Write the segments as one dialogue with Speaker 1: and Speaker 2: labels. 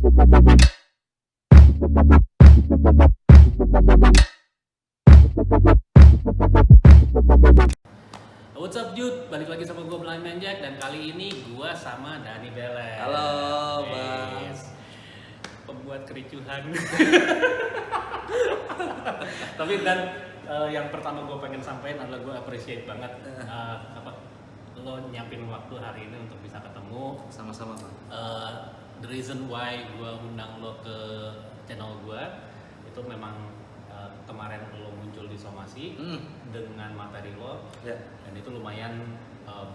Speaker 1: What's up Jude, balik lagi sama gue Blind Man Jack dan kali ini gue sama Dani Beles.
Speaker 2: Halo, Bang.
Speaker 1: Pembuat kericuhan. Tapi yang pertama gue pengen sampaikan adalah gue appreciate banget lo nyiapin waktu hari ini untuk bisa ketemu.
Speaker 2: Sama-sama, Bang.
Speaker 1: The reason why gue undang lo ke channel gue itu memang kemarin lo muncul di Somasi dengan materi lo, dan itu lumayan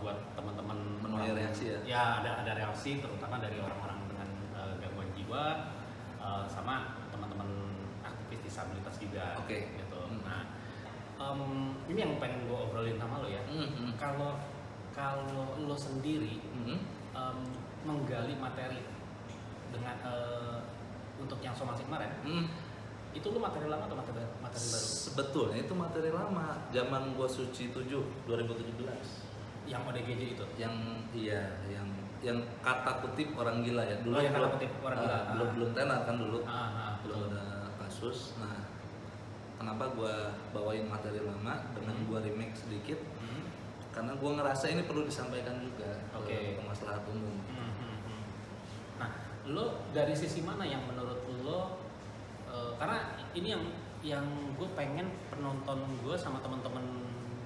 Speaker 1: buat teman-teman
Speaker 2: menuai reaksi ya.
Speaker 1: Ya ada reaksi terutama dari orang-orang dengan gangguan jiwa sama teman-teman aktivis disabilitas juga.
Speaker 2: Oke.
Speaker 1: Gitu. Nah, ini yang pengen gue obrolin sama lo ya. Kalau lo sendiri menggali materi dengan untuk yang Somasi kemarin. Itu lu materi lama atau materi baru?
Speaker 2: Sebetulnya itu materi lama, zaman gua suci 7 2017.
Speaker 1: Yang ODGJ itu?
Speaker 2: Yang kata kutip orang gila ya. Dulu
Speaker 1: yang kata kutip orang gila.
Speaker 2: Belum tenar kan dulu.
Speaker 1: Betul.
Speaker 2: Belum ada kasus. Nah, kenapa gua bawain materi lama dengan gua remake sedikit? Karena gua ngerasa ini perlu disampaikan juga ke maslahat umum.
Speaker 1: Nah, lo dari sisi mana yang menurut lo karena ini yang gue pengen penonton gue sama teman-teman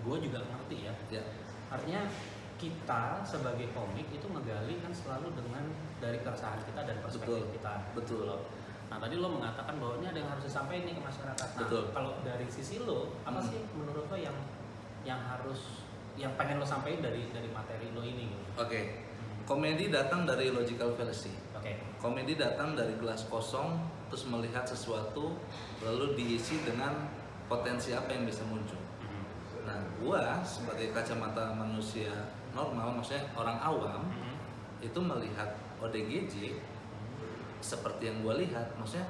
Speaker 1: gue juga ngerti ya. Artinya kita sebagai komik itu ngegali kan selalu dengan dari keresahan kita dan perspektif kita.
Speaker 2: Betul.
Speaker 1: Nah tadi lo mengatakan bahwa ini ada yang harus disampaikan nih ke masyarakat. Nah, kalau dari sisi lo apa sih menurut lo yang pengen lo sampaikan dari materi lo ini gitu?
Speaker 2: Komedi datang dari logical fallacy. Komedi datang dari gelas kosong terus melihat sesuatu lalu diisi dengan potensi apa yang bisa muncul. Nah, gua sebagai kacamata manusia normal, maksudnya orang awam, itu melihat ODGJ seperti yang gua lihat, maksudnya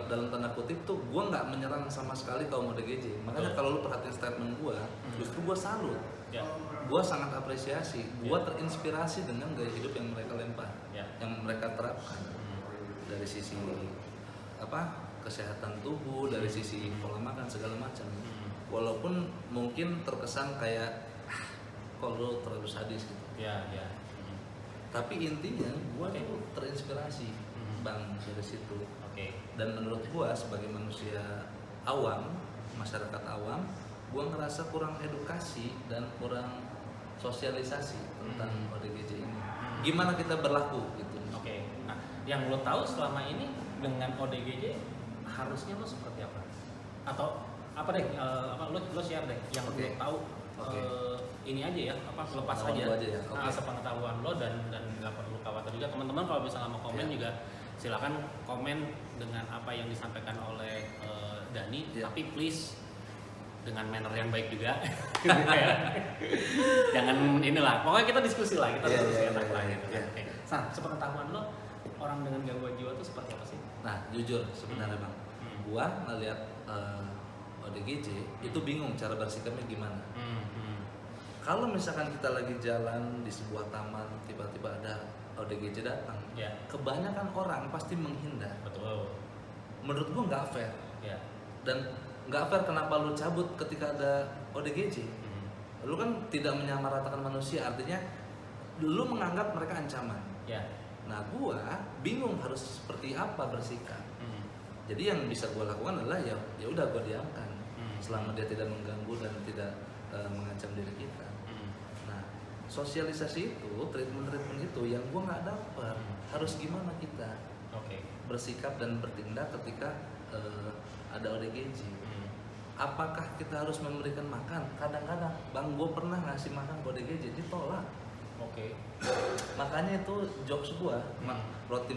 Speaker 2: dalam tanda kutip tuh gua nggak menyerang sama sekali kaum ODGJ. Makanya kalau lu perhatiin statement gua, justru gua salut. Gua sangat apresiasi, gua terinspirasi dengan gaya hidup yang mereka lempar, yang mereka terapkan dari sisi kesehatan tubuh, dari sisi pola makan segala macam. Walaupun mungkin terkesan kayak kok lu terlalu sadis gitu. Tapi intinya gua tuh terinspirasi Bang dari situ. Dan menurut gua sebagai manusia awam, masyarakat awam, gua ngerasa kurang edukasi dan kurang sosialisasi tentang ODGJ ini. Gimana kita berlaku gitu.
Speaker 1: Nah, yang lo tahu selama ini dengan ODGJ harusnya lo seperti apa? Atau apa deh? Lo share deh yang lo tahu. Ini aja ya, lepas aja
Speaker 2: ya.
Speaker 1: sepengetahuan lo dan nggak perlu khawatir juga. Teman-teman kalau misalnya mau komen juga silakan komen dengan apa yang disampaikan oleh Dani, tapi please dengan manner yang baik juga. Jangan inilah, pokoknya kita diskusi lah, kita diskusi enak lah gitu. Nah, sepengetahuan lo orang dengan gangguan jiwa itu seperti apa sih?
Speaker 2: Nah, jujur sebenarnya Bang, gua ngeliat ODGJ itu bingung cara bersikapnya gimana. Kalau misalkan kita lagi jalan di sebuah taman, tiba-tiba ada ODGJ datang, kebanyakan orang pasti menghindar.
Speaker 1: Betul.
Speaker 2: Menurut gua nggak fair. Dan nggak fair kenapa lu cabut ketika ada ODGJ? Lu kan tidak menyamaratakan manusia, artinya lu menganggap mereka ancaman. Nah, gua bingung harus seperti apa bersikap. Jadi yang bisa gua lakukan adalah ya udah gua diamkan selama dia tidak mengganggu dan tidak mengancam diri kita. Nah, sosialisasi itu, treatment itu yang gua nggak dapat. Harus gimana kita bersikap dan bertindak ketika ada ODGJ? Apakah kita harus memberikan makan? Kadang-kadang, Bang, gue pernah ngasih makan ke ODGJ, ditolak. Makanya itu jokes gue, roti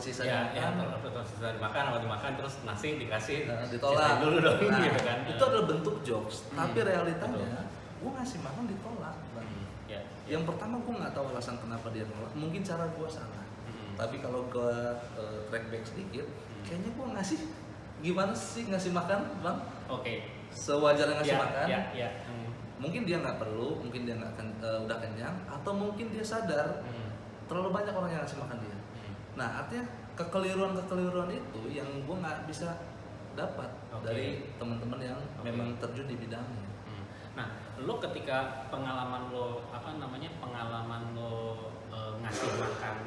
Speaker 2: sisa dimakan.
Speaker 1: Roti sisa dimakan, terus nasi dikasih,
Speaker 2: ditolak
Speaker 1: dulu dong, gitu kan.
Speaker 2: Itu adalah bentuk jokes, tapi realitanya gue ngasih makan ditolak, Bang. Yang pertama gue nggak tahu alasan kenapa dia nolak, mungkin cara gue salah. Tapi kalau gue track back sedikit, kayaknya gue ngasih gimana sih ngasih makan, Bang? Sewajarnya ngasih makan. Mungkin dia nggak perlu, mungkin dia nggak udah kenyang, atau mungkin dia sadar terlalu banyak orang yang ngasih makan dia. Nah artinya kekeliruan itu yang gue nggak bisa dapat dari teman-teman yang memang terjun di bidangnya.
Speaker 1: Nah, lo ketika pengalaman lo ngasih makan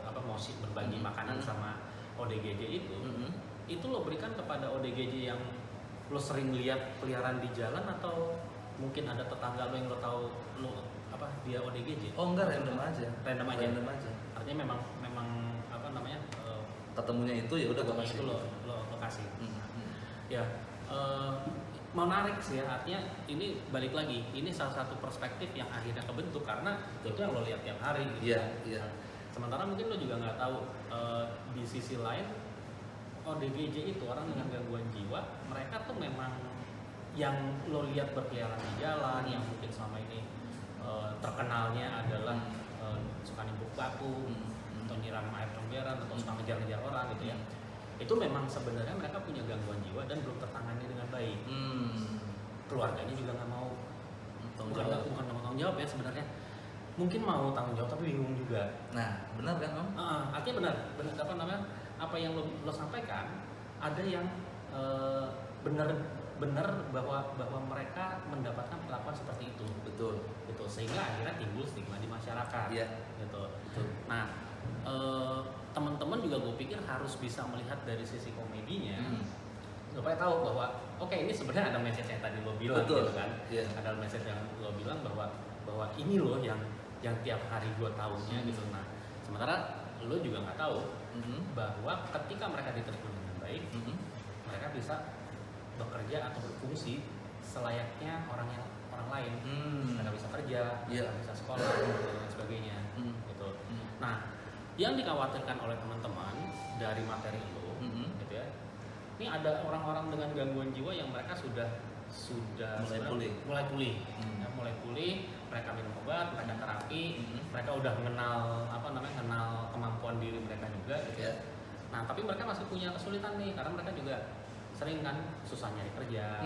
Speaker 1: ke Moshik berbagi makanan sama ODGJ itu lo berikan kepada ODGJ yang lo sering lihat peliharaan di jalan atau mungkin ada tetangga lo yang lo tahu dia ODGJ?
Speaker 2: Oh enggak, random aja.
Speaker 1: Artinya memang
Speaker 2: ketemunya itu ya udah gue kasih.
Speaker 1: Itu lo kasih. Ya. Menarik sih ya, artinya ini balik lagi, ini salah satu perspektif yang akhirnya kebentuk karena itu yang lo lihat tiap hari gitu.
Speaker 2: Iya.
Speaker 1: Sementara mungkin lo juga nggak tahu di sisi lain ODGJ itu orang dengan gangguan jiwa, mereka tuh memang yang lo lihat berkeliaran di jalan, yang mungkin selama ini terkenalnya adalah suka nimbuk batu atau nyiram air comberan atau suka ngejar-ngejar orang gitu ya. Itu memang sebenarnya mereka punya gangguan jiwa dan belum tertangani dengan baik. Keluarganya juga nggak mau bukan mau tanggung jawab ya sebenarnya, mungkin mau tanggung jawab tapi bingung juga.
Speaker 2: Nah benar kan Om?
Speaker 1: Artinya benar apa yang lo sampaikan ada yang benar bahwa mereka mendapatkan perlakuan seperti itu.
Speaker 2: Betul
Speaker 1: Sehingga akhirnya timbul stigma di masyarakat.
Speaker 2: Iya.
Speaker 1: Gitu. Nah teman-teman juga gue pikir harus bisa melihat dari sisi komedinya supaya tahu bahwa ini sebenarnya ada message yang tadi lo bilang.
Speaker 2: Betul.
Speaker 1: Gitu kan. Ada message yang lo bilang bahwa ini loh yang tiap hari gue tahunya gitu. Nah sementara lo juga nggak tahu bahwa ketika mereka diterima dengan baik mereka bisa bekerja atau berfungsi selayaknya orang lain. Mereka bisa kerja, mereka bisa sekolah dan sebagainya gitu. Nah yang dikhawatirkan oleh teman-teman dari materi lo gitu ya, ini ada orang-orang dengan gangguan jiwa yang mereka sudah mulai pulih, mereka minum obat, mereka terapi, mereka udah kenal kemampuan diri mereka juga gitu ya. Nah tapi mereka masih punya kesulitan nih karena mereka juga sering kan susah nyari kerja,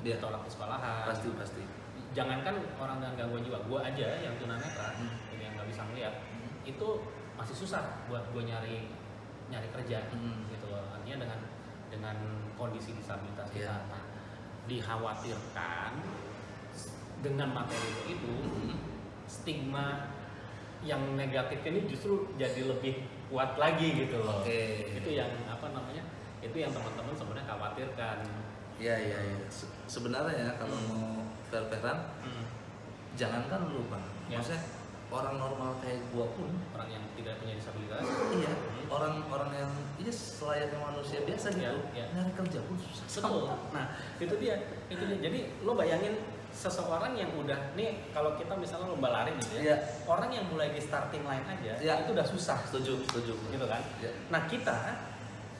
Speaker 1: ditolak di sekolahan.
Speaker 2: Pasti.
Speaker 1: Jangankan orang dengan gangguan jiwa, gua aja yang tunanetra, ini yang nggak bisa ngeliat, itu masih susah buat gue nyari kerja gitu loh. Artinya dengan kondisi disabilitas kita. Nah, dikhawatirkan dengan materi itu stigma yang negatif ini justru jadi lebih kuat lagi gitu loh. Itu yang itu yang teman-teman sebenarnya khawatirkan.
Speaker 2: Iya. Sebenarnya ya kalau mau fair-fairan, jangankan lu Bang. Maksudnya orang normal kayak gua pun,
Speaker 1: orang yang tidak punya disabilitas,
Speaker 2: orang yang selayaknya manusia biasa gitu, nyari kerja pun susah.
Speaker 1: Betul. Nah itu dia. Jadi lo bayangin seseorang yang udah nih, kalau kita misalnya lomba lari gitu ya, orang yang mulai di starting line aja itu udah susah.
Speaker 2: Setuju gitu
Speaker 1: kan. Nah kita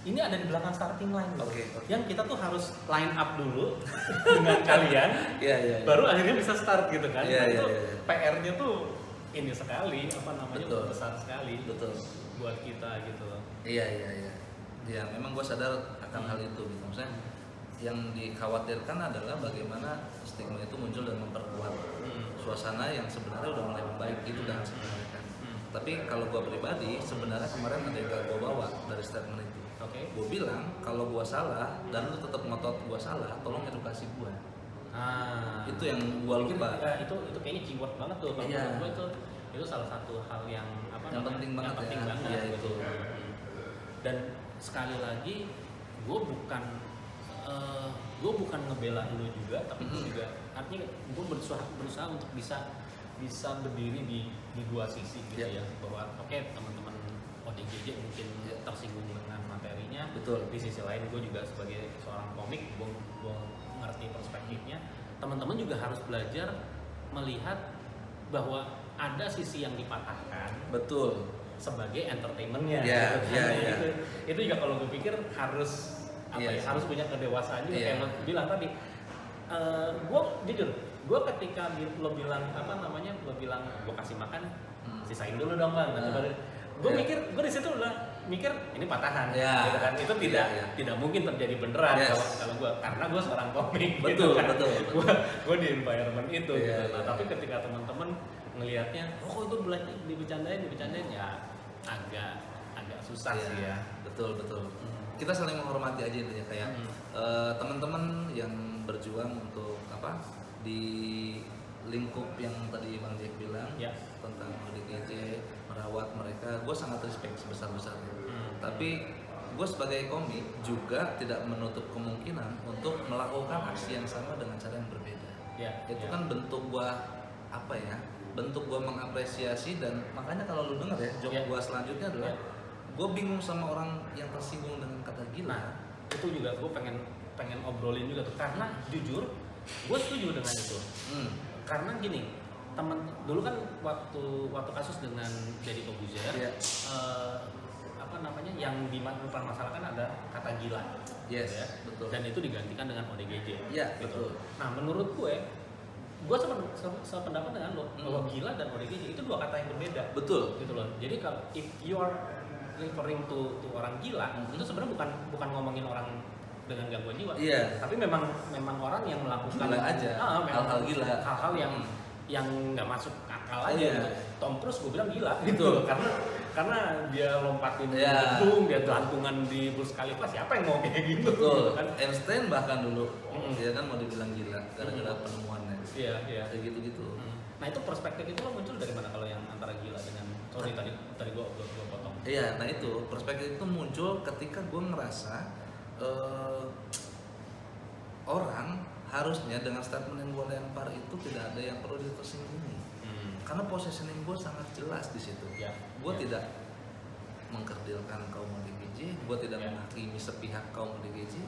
Speaker 1: ini ada di belakang starting line loh. Yang kita tuh harus line up dulu dengan kalian, baru akhirnya bisa start gitu kan. Itu PR-nya tuh ini sekali, besar sekali buat kita gitu loh. Iya,
Speaker 2: memang gue sadar akan hal itu gitu. Maksudnya yang dikhawatirkan adalah bagaimana stigma itu muncul dan memperkuat suasana yang sebenarnya udah mulai membaik gitu kan sebenarnya kan. Tapi kalau gue pribadi sebenarnya kemarin ada yang gue bawa dari statement itu. Gue bilang kalau gue salah dan lu tetap ngotot gue salah, tolong edukasi gue. Itu yang gue lupa.
Speaker 1: Itu kayaknya keyword banget tuh. Kalau gue itu salah satu hal yang
Speaker 2: penting banget
Speaker 1: gitu. Dan sekali lagi gue bukan ngebela lu juga, tapi gue juga artinya gue berusaha untuk bisa berdiri di dua sisi gitu ya, bahwa teman-teman ODGJ mungkin tersinggung dengan materinya. Di sisi lain gue juga sebagai seorang komik gue ngerti perspektifnya. Teman-teman juga harus belajar melihat bahwa ada sisi yang dipatahkan sebagai entertainmentnya. Itu juga kalau gue pikir harus harus punya kedewasaan juga. Kayak lo bilang tadi, gue jujur, gue ketika lo bilang gue kasih makan, sisain dulu dong Bang. Gue di situ udah mikir ini patahan, gitu kan. Itu tidak mungkin terjadi beneran kalau gue, karena gue seorang komik.
Speaker 2: Betul.
Speaker 1: Gue di environment itu. Gitu. Nah, tapi ketika teman-teman ngelihatnya, kok itu dibicarain ya, agak susah sih ya.
Speaker 2: Betul. Kita saling menghormati aja intinya kayak teman-teman yang berjuang untuk apa di lingkup yang tadi Bang Jack bilang tentang ODGJ, merawat mereka, gue sangat respect sebesar-besarnya. Tapi gue sebagai komik juga tidak menutup kemungkinan untuk melakukan aksi yang sama dengan cara yang berbeda. Itu kan bentuk gue apa ya? Bentuk gue mengapresiasi, dan makanya kalau lu denger ya job gue selanjutnya adalah gue bingung sama orang yang tersinggung dengan kata gila.
Speaker 1: Nah, itu juga gue pengen obrolin juga tuh, karena jujur gue setuju dengan itu. Karena gini, temen dulu kan waktu kasus dengan Deddy Corbuzier, apa namanya yang dipermasalahkan ada kata gila,
Speaker 2: betul.
Speaker 1: Dan itu digantikan dengan ODGJ.
Speaker 2: Betul.
Speaker 1: Nah, menurut gue sependapat dengan lo bahwa gila dan ODGJ itu dua kata yang berbeda.
Speaker 2: Betul.
Speaker 1: Gitu loh. Jadi kalau if you are referring to orang gila, itu sebenarnya bukan ngomongin orang dengan gangguan jiwa, tapi memang orang yang melakukan
Speaker 2: gila aja, hal-hal gila,
Speaker 1: hal-hal yang nggak masuk akal aja gitu. Tom Cruise gue bilang gila gitu, karena dia lompatin gedung, dia gelantungan di Burj Khalifa, siapa yang mau kayak gitu?
Speaker 2: Betul. Kan Einstein bahkan dulu dia kan mau dibilang gila gara-gara penemuannya. Kayak gitu-gitu.
Speaker 1: Nah itu perspektif itu lo muncul dari mana kalau yang antara gila dengan tadi gue potong?
Speaker 2: Iya, nah itu perspektif itu muncul ketika gue ngerasa orang harusnya dengan statement yang gue lempar itu tidak ada yang perlu ditersinggungi. Karena positioning gue sangat jelas di situ. Gue tidak mengkerdilkan kaum ODGJ, gue tidak menghakimi sepihak kaum ODGJ.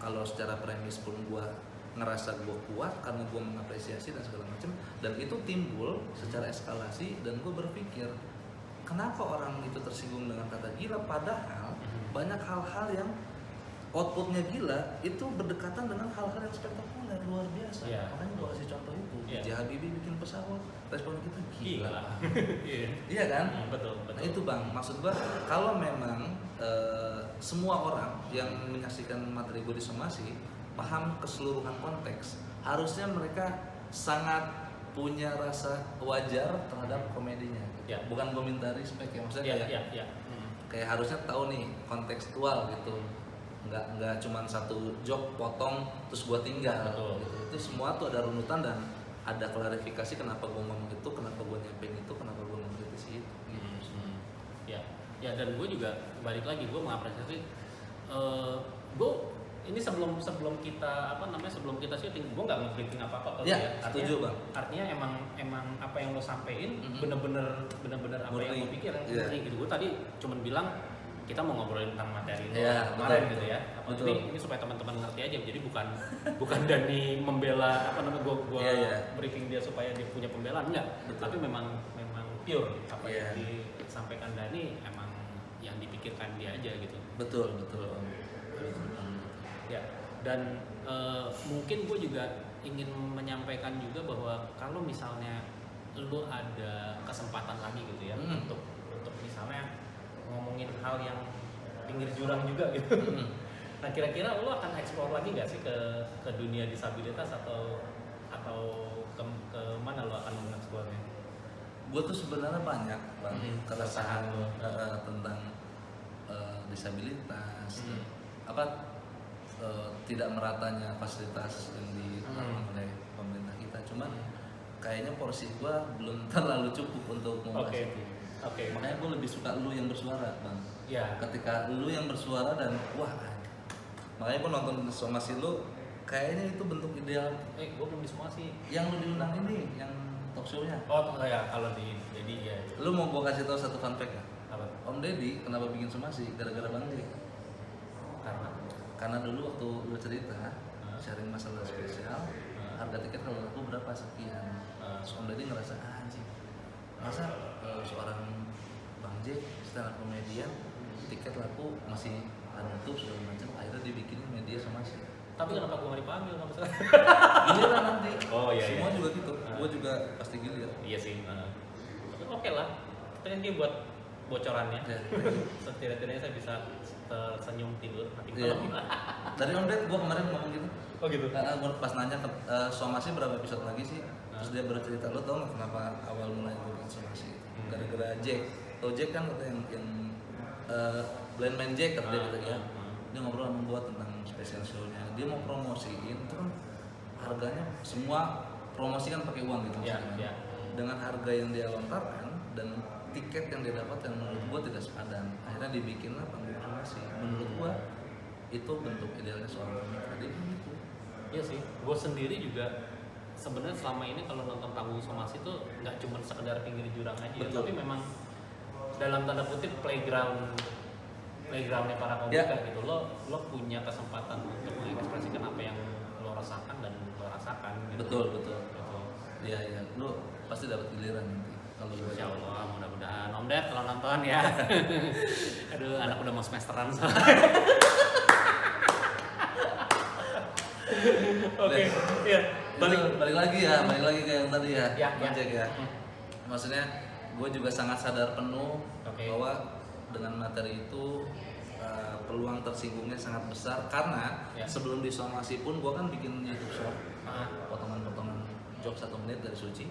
Speaker 2: Kalau secara premis pun gue ngerasa gue kuat karena gue mengapresiasi dan segala macam, dan itu timbul secara eskalasi, dan gue berpikir kenapa orang itu tersinggung dengan kata gila, padahal banyak hal-hal yang outputnya gila itu berdekatan dengan hal-hal yang spektakuler luar biasa. Makanya gue kasih contoh itu, B.J. Habibie bikin pesawat, respon kita gila. Iya kan?
Speaker 1: Betul.
Speaker 2: Nah itu Bang, maksud gue kalau memang semua orang yang menyaksikan materi gue di Somasi paham keseluruhan konteks, harusnya mereka sangat punya rasa wajar terhadap komedinya. Bukan gue minta respect ya, maksudnya kayak harusnya tahu nih kontekstual gitu. Nggak cuma satu joke potong terus gue tinggal gitu. Itu semua tuh ada runutan dan ada klarifikasi kenapa gue ngomong itu, kenapa gue nyampein itu, kenapa gue mengkritisi itu gitu.
Speaker 1: Dan gue juga balik lagi, gue mengapresiasi gue ini sebelum kita sebelum kita syuting gue nggak nge-briefing apa-apa
Speaker 2: setuju Bang.
Speaker 1: Artinya emang apa yang lo sampein bener-bener apa yang lo pikir gitu. Gue tadi cuman bilang kita mau ngobrolin tentang materi kemarin gitu ya. Ini supaya teman-teman ngerti aja. Jadi bukan Dani membela gue briefing dia supaya dia punya pembelaan, enggak. Tapi memang pure apa yang disampaikan Dani emang yang dipikirkan dia aja gitu.
Speaker 2: Betul.
Speaker 1: Dan mungkin gue juga ingin menyampaikan juga bahwa kalau misalnya lu ada kesempatan lagi gitu ya untuk misalnya ngomongin hal yang pinggir jurang juga gitu. Nah kira-kira lu akan explore lagi nggak sih ke dunia disabilitas atau ke mana lu akan mengeksplornya?
Speaker 2: Gue tuh sebenarnya banyak keresahan tentang disabilitas, tidak meratanya fasilitas yang ditanggung oleh pemerintah kita. Cuman kayaknya porsi gue belum terlalu cukup untuk membahas itu. Makanya gue lebih suka lu yang bersuara Bang. Ketika lu yang bersuara dan makanya gue nonton Somasi lu, kayaknya itu bentuk ideal.
Speaker 1: Gue belum di Somasi.
Speaker 2: Yang lu diundang ini, yang talk show-nya.
Speaker 1: Kalau di Deddy ya.
Speaker 2: Lu mau gue kasih tahu satu fun fact ya?
Speaker 1: Apa?
Speaker 2: Om Deddy kenapa bikin Somasi? Gara-gara Bang Jack. Karena dulu waktu lu cerita sharing masalah spesial, harga tiket kalau laku berapa sekian. Om Deddy ngerasa anjing, masa seorang Bang Jack stand up comedian tiket laku masih nutup segala macam, akhirnya dibikinin media Somasi.
Speaker 1: Tapi kenapa gue nggak dipanggil nggak masalah?
Speaker 2: Giliran nanti. Semua
Speaker 1: iya.
Speaker 2: juga gitu. Gue juga pasti gilir.
Speaker 1: Iya sih. Tapi oke lah. Kita ini buat bocorannya. Setidaknya saya bisa tersenyum tidur nanti malam.
Speaker 2: Dari Om Ded gue kemarin ngomong gitu.
Speaker 1: Oh gitu.
Speaker 2: Pas nanya Somasi berapa episode lagi sih? Terus dia bercerita, lo tau nggak kenapa awal mulai gue bikin Somasi? Gara-gara Jack. Jack kan kata yang Blind Man Jack kata dia gitu ya. Dia ngobrol sama gua tentang special show-nya. Dia mau promosiin itu kan harganya semua promosi kan pakai uang gitu maksudnya. Dengan harga yang dia lontarkan dan tiket yang dia dapatkan menurut gua tidak sepadan. Akhirnya dibikinlah panggung promosi. Menurut gua itu bentuk idealnya seorang komika. Dia gitu.
Speaker 1: Iya sih, gue sendiri juga sebenarnya selama ini kalau nonton panggung somasi itu nggak cuma sekedar pinggir jurang aja, tapi memang dalam tanda kutip playgroundnya para komika gitu. Lo punya kesempatan untuk mengekspresikan apa yang lo rasakan dan lo rasakan. Gitu.
Speaker 2: Betul. Iya, lo pasti dapat giliran nanti. Kalau
Speaker 1: Insya Allah, mudah-mudahan Om Ded kalau nonton ya. Aduh, anak udah mau semesteran soalnya. Oke, iya.
Speaker 2: Balik lagi ke yang tadi ya.
Speaker 1: Cek
Speaker 2: ya. Maksudnya gue juga sangat sadar penuh bahwa dengan materi itu peluang tersinggungnya sangat besar karena sebelum disomasi pun gue kan bikin YouTube short, potongan-potongan jokes 1 menit dari Suci,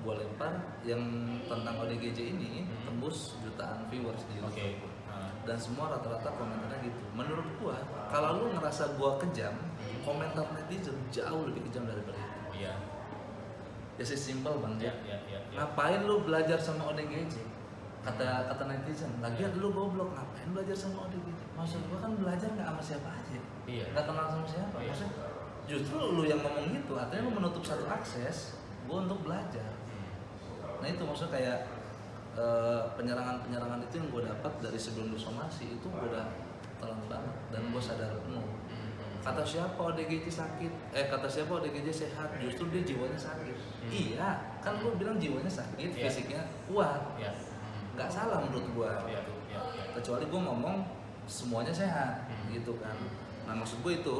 Speaker 2: gue lempar yang tentang ODGJ ini tembus jutaan viewers di YouTube. Dan semua rata-rata komentarnya gitu. Menurut gue, kalau lu ngerasa gue kejam, komentar netizen jauh lebih kejam daripada itu.
Speaker 1: Iya.
Speaker 2: Ya sih simpel bang.
Speaker 1: Iya.
Speaker 2: Ngapain lu belajar sama ODGJ? Kata netizen. Lagian lu goblok, ngapain belajar sama ODGJ? Maksud gua kan belajar nggak sama siapa aja.
Speaker 1: Iya.
Speaker 2: Nggak kenal sama siapa. Maksudnya justru lu yang ngomong gitu, artinya lu menutup satu akses gua untuk belajar. Nah itu maksudnya kayak penyerangan itu yang gua dapat dari sebelum somasi itu gua udah telan banget dan gua sadar penuh. Kata siapa ODGJ sakit? Kata siapa ODGJ sehat? Justru dia jiwanya sakit. Iya, kan gue bilang jiwanya sakit, fisiknya kuat. Nggak salah menurut gue. Kecuali gue ngomong semuanya sehat, gitu kan. Nah maksud gue itu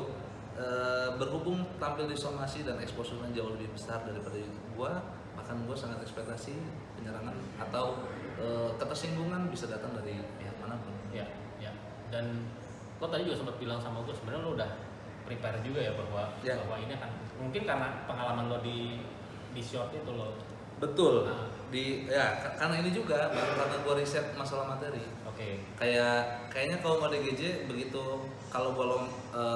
Speaker 2: berhubung tampil di somasi dan exposure-nya jauh lebih besar daripada YouTube gue, bahkan gue sangat ekspektasi penyerangan atau ketersinggungan bisa datang dari pihak manapun.
Speaker 1: Iya. Dan lo tadi juga sempat bilang sama gue sebenarnya lo udah prepare juga ya bahwa ini kan mungkin karena pengalaman lo di short itu lo.
Speaker 2: Betul. Karena ini juga karena gue riset masalah materi. Kayaknya kalau ODGJ begitu kalau gue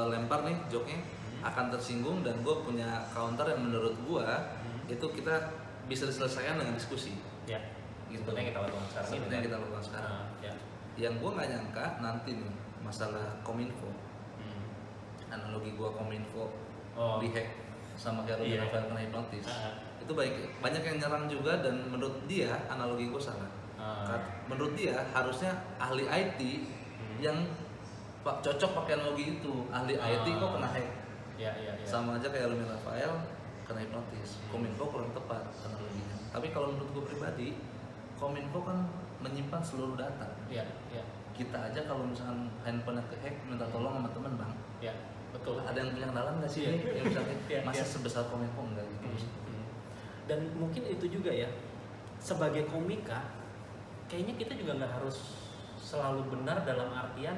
Speaker 2: lempar nih joknya akan tersinggung dan gue punya counter yang menurut gue itu kita bisa diselesaikan dengan diskusi.
Speaker 1: Ya. Gitu. Seperti yang kita lakukan sekarang.
Speaker 2: Yang gue nggak nyangka nanti nih masalah Kominfo. Analogi gua Kominfo dihack sama kayak Rudy Novel kena hipnotis. Itu banyak yang nyerang juga dan menurut dia analogi gua salah. Menurut dia harusnya ahli IT yang cocok pakai analogi itu. Ahli IT kok kena hack. Sama aja kayak Rudy Novel kena hipnotis. Kominfo kurang tepat analoginya. Tapi kalau menurut gua pribadi, Kominfo kan menyimpan seluruh data. Kita aja kalau misalkan handphone kehack minta tolong sama teman bang.
Speaker 1: Betul.
Speaker 2: Ada yang punya kenalan nggak sih? Yang misalnya masa sebesar Kominfo enggak gitu.
Speaker 1: Dan mungkin itu juga ya sebagai komika, kayaknya kita juga nggak harus selalu benar dalam artian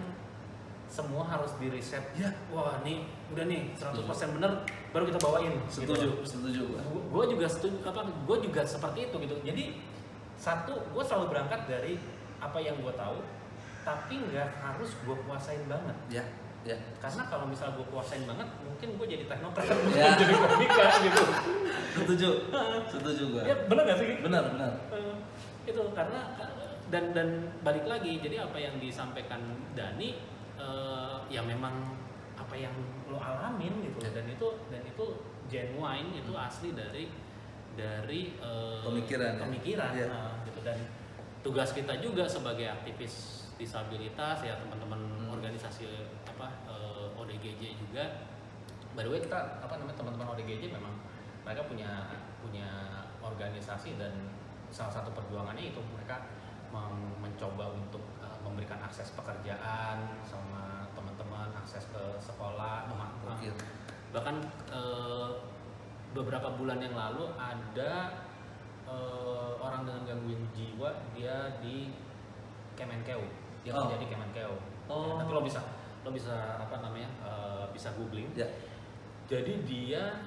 Speaker 1: semua harus di riset. Wah nih udah nih 100% benar baru kita bawain.
Speaker 2: Setuju.
Speaker 1: Gue juga setuju. Gue juga seperti itu gitu. Jadi gue selalu berangkat dari apa yang gue tahu, tapi nggak harus gue kuasain banget. Karena kalau misal gue kuasain banget, mungkin gue jadi teknokrat, jadi komika gitu. Setuju gue. Ya benar nggak sih?
Speaker 2: Benar.
Speaker 1: Itu karena dan balik lagi, jadi apa yang disampaikan Dani, ya memang apa yang lo alamin gitu. Dan itu genuine, itu asli dari
Speaker 2: pemikiran.
Speaker 1: Gitu. Dan tugas kita juga sebagai aktivis disabilitas ya teman-teman organisasi ODGJ juga. By the way kita teman-teman ODGJ memang mereka punya organisasi dan salah satu perjuangannya itu mereka mencoba untuk memberikan akses pekerjaan sama teman-teman, akses ke sekolah, bahkan beberapa bulan yang lalu ada orang dengan gangguan jiwa dia di Kemenkeu. Dia kerja di Kemenkeu. Nanti lo bisa bisa googling. Jadi dia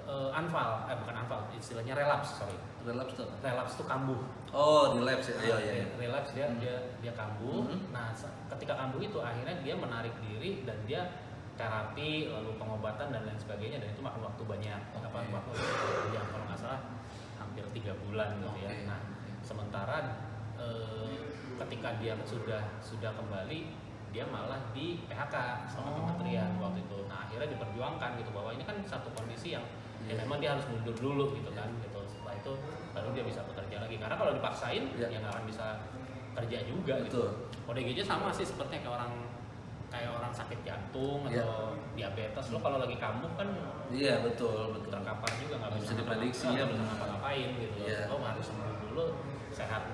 Speaker 1: unfal, bukan unfal, istilahnya relapse, sorry.
Speaker 2: Relapse tuh apa?
Speaker 1: Relapse itu kambuh.
Speaker 2: Oh, relapse ya. Iya.
Speaker 1: Relapse dia kambuh. Nah, ketika kambuh itu akhirnya dia menarik diri dan dia terapi, lalu pengobatan dan lain sebagainya, dan itu makan waktu banyak. Waktu yang kalau nggak salah hampir 3 bulan gitu ya. Nah, sementara ketika dia sudah kembali, dia malah di PHK sama kementerian waktu itu. Nah, akhirnya diperjuangkan gitu bahwa ini kan satu kondisi yang ya memang dia harus mundur dulu gitu kan gitu. Setelah itu baru dia bisa bekerja lagi, karena kalau dipaksain ya nggak akan bisa kerja juga. Betul. Gitu. ODGJ sama sih sepertinya kayak orang sakit jantung atau diabetes. Lo kalau lagi kambuh kan
Speaker 2: betul
Speaker 1: terkapar juga, nggak bisa
Speaker 2: diprediksi ya,
Speaker 1: bisa ngapa-ngapain gitu. Lo harus sembuh dulu, sehat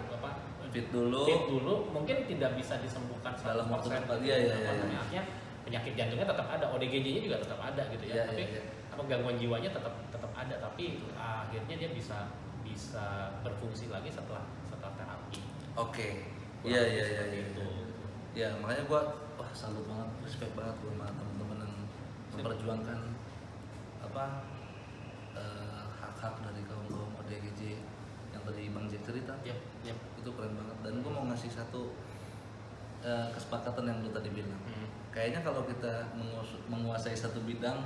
Speaker 2: fit dulu,
Speaker 1: mungkin tidak bisa disembuhkan 100%
Speaker 2: dalam waktu cepat.
Speaker 1: Artinya penyakit jantungnya tetap ada, ODGJ-nya juga tetap ada gitu ya. Tapi apa gangguan jiwanya tetap ada, tapi akhirnya dia bisa berfungsi lagi setelah terapi.
Speaker 2: Oke. Iya.
Speaker 1: Itu.
Speaker 2: Ya, makanya gua salut banget, respect banget gua sama teman-teman yang memperjuangkan hak-hak dari kaum ODGJ yang tadi Bang Jack cerita.
Speaker 1: Yep.
Speaker 2: Itu keren banget. Dan gua mau ngasih satu kesepakatan yang lu tadi bilang. Kayaknya kalau kita menguasai satu bidang,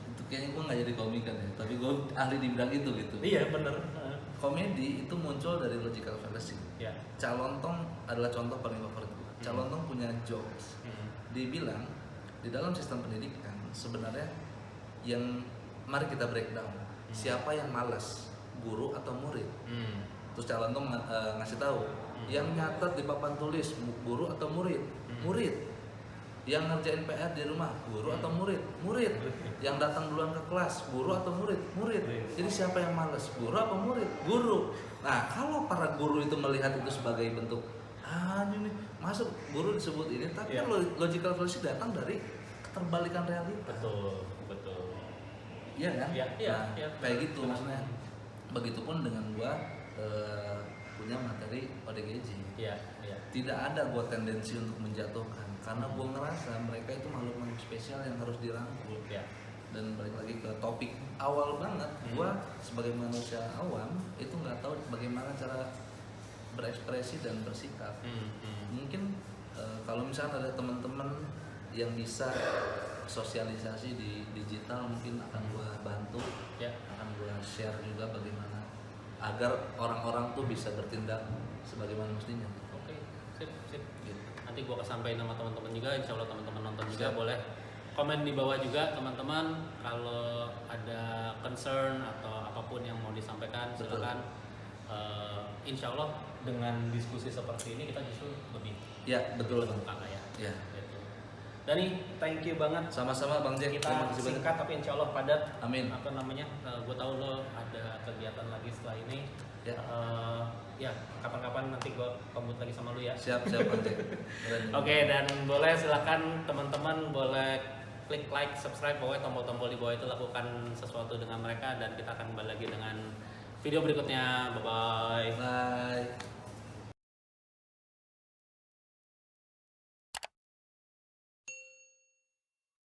Speaker 2: itu kayaknya gue nggak jadi komikan ya, tapi gue ahli di bidang itu gitu.
Speaker 1: Iya bener.
Speaker 2: Komedi itu muncul dari logical fallacy.
Speaker 1: Yeah.
Speaker 2: Calontong adalah contoh paling favorit gue. Calontong punya jokes. Dibilang di dalam sistem pendidikan sebenarnya yang mari kita breakdown. Siapa yang malas, guru atau murid? Terus Calontong ngasih tahu yang nyatet di papan tulis guru atau murid? Murid. Yang ngerjain PR di rumah, guru atau murid? Murid. Yang datang duluan ke kelas, guru atau murid? Murid. Jadi siapa yang malas, guru atau murid? Guru. Nah, kalau para guru itu melihat itu sebagai bentuk ini masuk guru disebut ini, tapi logical fallacy datang dari keterbalikan realita. Betul. Iya kan? Iya. Kayak gitu maksudnya. Begitupun dengan gua punya materi ODGJ. Iya. Tidak ada gua tendensi untuk menjatuhkan, karena gue ngerasa mereka itu makhluk spesial yang harus dirangkul. Dan balik lagi ke topik awal banget, gue sebagai manusia awam itu nggak tahu bagaimana cara berekspresi dan bersikap. Mungkin kalau misalnya ada teman-teman yang bisa sosialisasi di digital, mungkin akan gue bantu, akan gue share juga bagaimana agar orang-orang tuh bisa bertindak sebagaimana mestinya.
Speaker 1: Sip. Gitu. Nanti gue kesampaikan sama teman-teman juga, insya Allah teman-teman nonton juga boleh komen di bawah juga teman-teman kalau ada concern atau apapun yang mau disampaikan. Silakan. Insya Allah dengan diskusi seperti ini kita justru lebih
Speaker 2: betul
Speaker 1: terbuka lah ya.
Speaker 2: Gitu.
Speaker 1: Dani, thank you banget.
Speaker 2: Sama-sama Bang Jack.
Speaker 1: Kita singkat tapi insya Allah padat.
Speaker 2: Amin.
Speaker 1: Gue tahu lo ada kegiatan lagi setelah ini. Kapan-kapan nanti gue pamut lagi sama lu ya.
Speaker 2: Siap Bang Jack.
Speaker 1: Oke, dan boleh silakan teman-teman boleh klik like, subscribe, pokoknya tombol-tombol di bawah itu lakukan sesuatu dengan mereka, dan kita akan kembali lagi dengan video berikutnya. Bye.